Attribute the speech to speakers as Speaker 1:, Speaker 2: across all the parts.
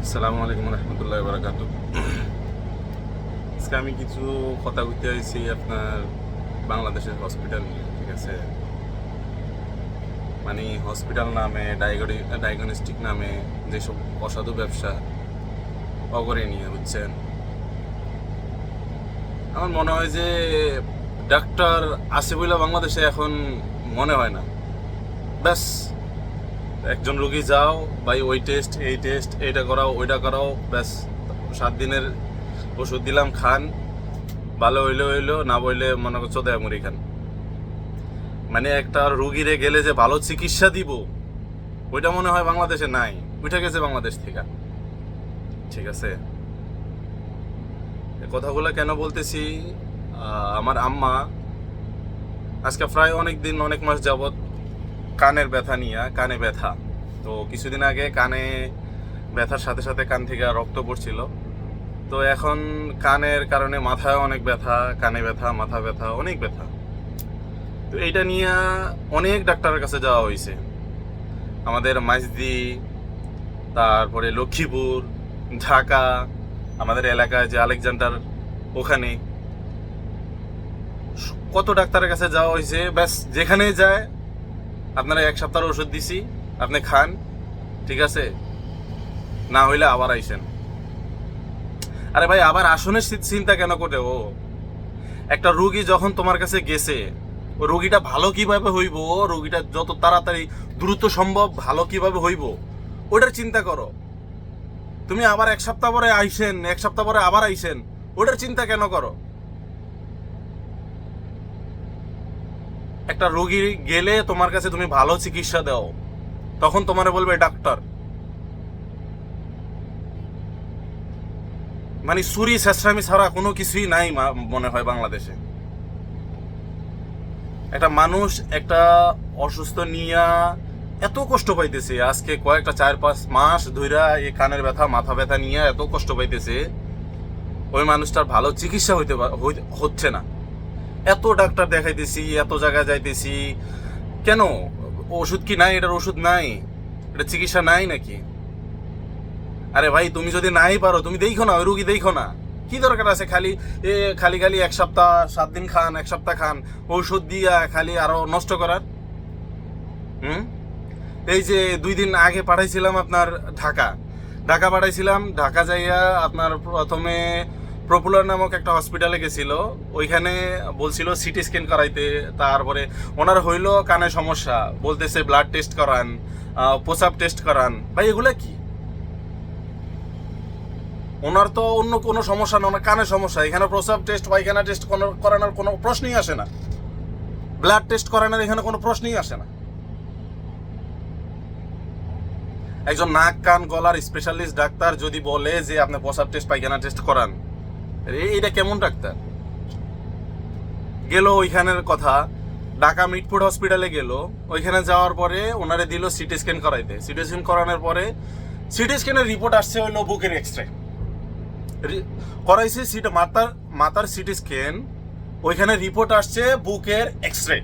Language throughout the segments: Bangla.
Speaker 1: আসসালামু আলাইকুম রহমতুল্লাহ বারাকাত। আজকে আমি কিছু কথা বলতে চাইছি আপনার বাংলাদেশের হসপিটাল নিয়ে। ঠিক আছে, মানে হসপিটাল নামে ডায়াগনস্টিক নামে যেসব অসাধু ব্যবসা অগরে নিয়ে বুঝছেন। আমার মনে হয় যে ডাক্তার আছে বলে বাংলাদেশে এখন মনে হয় না। ব্যাস একজন রুগী যাও ভাই, ওই টেস্ট এই টেস্ট, এইটা করাও ওইটা করাও, ব্যাস 7 দিনের ওষুধ দিলাম, খান, ভালো হইলে হইলো, না বইলে মনে করছো দেয় মুড়ি খান। মানে একটা রুগীরে গেলে যে ভালো চিকিৎসা দিব ওইটা মনে হয় বাংলাদেশে নাই, উঠে গেছে বাংলাদেশ থেকে। ঠিক আছে, এ কথাগুলো কেন বলতেছি, আমার আম্মা আজকে প্রায় অনেক মাস যাবত কানের ব্যথা নিয়ে, কানে ব্যথা। তো কিছুদিন আগে কানে ব্যথার সাথে সাথে কান থেকে রক্ত পড়ছিল। তো এখন কানের কারণে মাথায় অনেক ব্যথা, কানে ব্যথা, মাথা ব্যথা, অনেক ব্যথা। তো এইটা নিয়ে অনেক ডাক্তারের কাছে যাওয়া হয়েছে, আমাদের মাইজদি, তারপরে লক্ষ্মীপুর, ঢাকা, আমাদের এলাকায় যে আলেকজান্ডার, ওখানে কত ডাক্তারের কাছে যাওয়া হয়েছে। ব্যাস যেখানে যায় আপনারা 1 সপ্তাহের ওষুধ দিছি, আপনি খান, ঠিক আছে, না হইলে আবার আইসেন। আরে ভাই, আবার আসনের চিন্তা কেন করে? একটা রুগী যখন তোমার কাছে গেছে, ও রুগীটা ভালো কিভাবে হইব, রুগীটা যত তাড়াতাড়ি দ্রুত সম্ভব ভালো কিভাবে হইব, ওটার চিন্তা করো। তুমি আবার 1 সপ্তাহ পরে আইসেন, 1 সপ্তাহ পরে আবার আইসেন, ওটার চিন্তা কেন করো? একটা রোগী গেলে তোমার কাছে তুমি ভালো চিকিৎসা দাও, তখন তোমারে বলবে ডাক্তার। মানে চুরি শেষরামি ছাড়া কোনো কিছুই নাই মনে হয় বাংলাদেশে। একটা মানুষ একটা অসুস্থ নিয়া এত কষ্ট পাইতেছে, আজকে কয়েকটা 4-5 মাস ধইরা এই কানের ব্যথা, মাথা ব্যথা নিয়ে এত কষ্ট পাইতেছে, ওই মানুষটার ভালো চিকিৎসা হচ্ছে না। এত ডাক্তার দেখাইতেছি, এত জায়গায় যাইতেছি, কেন? ওষুধ কি নাই? এটার ওষুধ নাই? এটা চিকিৎসা নাই নাকি? আরে ভাই, তুমি যদি নাই পারো তুমি দেখো না, ওই রুগী দেখো না, কি দরকার আছে খালি খালি 1 সপ্তাহ 7 দিন খান, 1 সপ্তাহ খান, ঔষধ দিয়া খালি আরো নষ্ট করার। এই যে 2 দিন আগে পাঠাইছিলাম আপনার ঢাকা পাঠাইছিলাম, ঢাকা যাইয়া আপনার প্রথমে প্রপুলার নামক একটা হসপিটালে গেছিল, ওইখানে বলছিল সিটি স্ক্যান করাইতে। তারপরে ওনার হইলো কানে সমস্যা, বলতেছে ব্লাড টেস্ট করান, প্রসাব টেস্ট করান। ভাই এগুলা কি? ওনার তো অন্য কোনো সমস্যা না, ওনার কানে সমস্যা। এখানে প্রসাব টেস্ট, পায়খানা টেস্ট করানোর কোনো প্রশ্নই আসে না, ব্লাড টেস্ট করানোর এখানে কোনো প্রশ্নই আসে না। একজন নাক কান গলার স্পেশালিস্ট ডাক্তার যদি বলে যে আপনি প্রসাব টেস্ট, পায়খানা টেস্ট করান, এটা কেমন ডাক্তার? গেল ওইখানের কথা, ঢাকা মিটফোর্ড হসপিটালে গেল, ওইখানে যাওয়ার পরে ওনারে দিল সিটি স্ক্যান করাইতে। সিটি স্ক্যান করানোর পরে সিটি স্ক্যানের রিপোর্ট আসছে হইলো বুকের এক্সরে করাইছে, মাথার সিটি স্ক্যান, ওইখানে রিপোর্ট আসছে বুকের এক্সরে।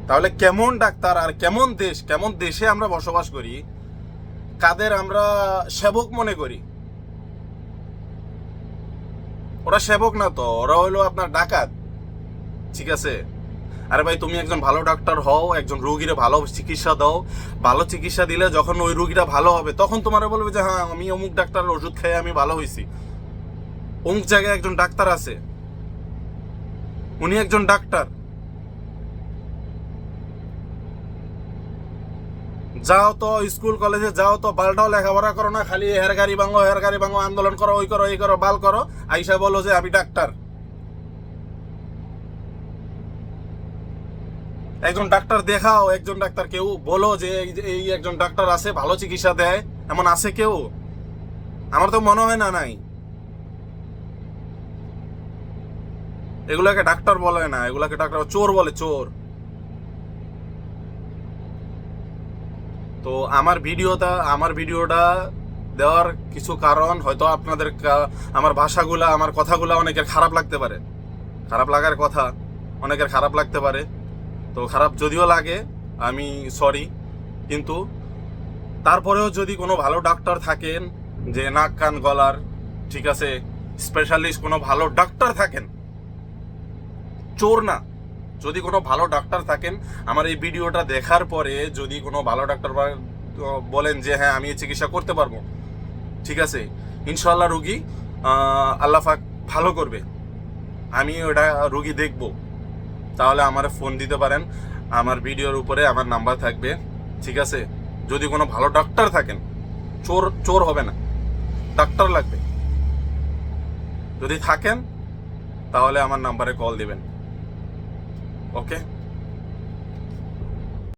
Speaker 1: তাহলে কেমন ডাক্তার আর কেমন দেশে আমরা বসবাস করি, কাদের আমরা সেবক মনে করি? ওরা সেবক না তো, ওরা হইলো আপনার ডাকাত। ঠিক আছে, আরে ভাই, তুমি একজন ভালো ডাক্তার হও, একজন রুগীরে ভালো চিকিৎসা দাও, ভালো চিকিৎসা দিলে যখন ওই রুগীটা ভালো হবে তখন তোমার বলবে যে হ্যাঁ, আমি অমুক ডাক্তারের ওষুধ খেয়ে আমি ভালো হয়েছি। অমুক জায়গায় একজন ডাক্তার আছে, উনি একজন ডাক্তার। যাও তো স্কুল কলেজে যাও তো, পাল্টাও লেখাপড়া করো না, খালি হের গাড়ি ভাঙো, আন্দোলন করো, ওই করো, এই করো, বাল করো, আইসা বলো যে আমি ডাক্তার। একজন ডাক্তার দেখাও, একজন ডাক্তার, কেউ বলো যে এই একজন ডাক্তার আছে, ভালো চিকিৎসা দেয়, এমন আছে কেউ? আমার তো মনে হয় না, নাই। এগুলাকে ডাক্তার বলে না, এগুলাকে ডাক্তার চোর বলে, চোর। তো আমার ভিডিওটা দেওয়ার কিছু কারণ, হয়তো আপনাদের আমার ভাষাগুলা, আমার কথাগুলা অনেকের খারাপ লাগতে পারে, খারাপ লাগার কথা, অনেকের খারাপ লাগতে পারে। তো খারাপ যদিও লাগে, আমি সরি, কিন্তু তারপরেও যদি কোনো ভালো ডাক্তার থাকেন যে নাক কান গলার, ঠিক আছে, স্পেশালিস্ট কোনো ভালো ডাক্তার থাকেন, চোর না, যদি কোনো ভালো ডাক্তার থাকেন, আমার এই ভিডিওটা দেখার পরে যদি কোনো ভালো ডাক্তার বলেন যে হ্যাঁ আমি এই চিকিৎসা করতে পারবো, ঠিক আছে, ইনশাল্লাহ রুগী আল্লাহ পাক ভালো করবে, আমি ওটা রুগী দেখব, তাহলে আমার ফোন দিতে পারেন, আমার ভিডিওর উপরে আমার নাম্বার থাকবে, ঠিক আছে। যদি কোনো ভালো ডাক্তার থাকেন, চোর চোর হবে না, ডাক্তার লাগবে, যদি থাকেন তাহলে আমার নাম্বারে কল দিবেন। ওকে।